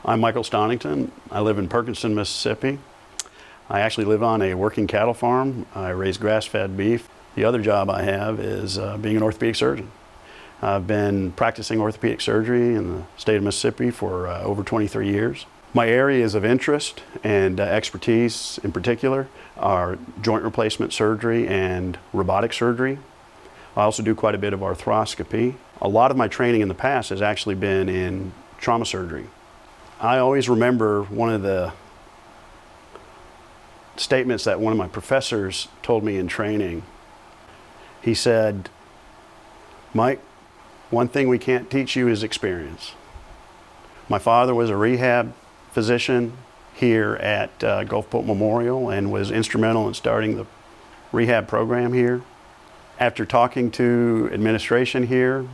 I'm Michael Stonnington. I live in Perkinston, Mississippi. I actually live on a working cattle farm. I raise grass-fed beef. The other job I have is being an orthopedic surgeon. I've been practicing orthopedic surgery in the state of Mississippi for over 23 years. My areas of interest and expertise in particular are joint replacement surgery and robotic surgery. I also do quite a bit of arthroscopy. A lot of my training in the past has actually been in trauma surgery. I always remember one of the statements that one of my professors told me in training. He said, "Mike, one thing we can't teach you is experience." My father was a rehab physician here at Gulfport Memorial and was instrumental in starting the rehab program here. After talking to administration here,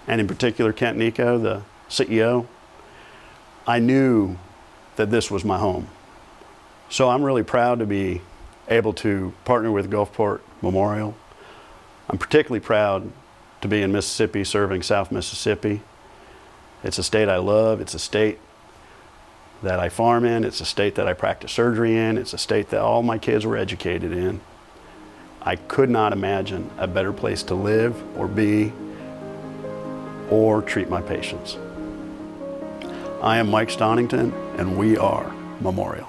and in particular Kent Nico, the CEO, I knew that this was my home. So I'm really proud to be able to partner with Gulfport Memorial. I'm particularly proud to be in Mississippi, serving South Mississippi. It's a state I love. It's a state that I farm in. It's a state that I practice surgery in. It's a state that all my kids were educated in. I could not imagine a better place to live or be or treat my patients. I am Mike Stonnington, and we are Memorial.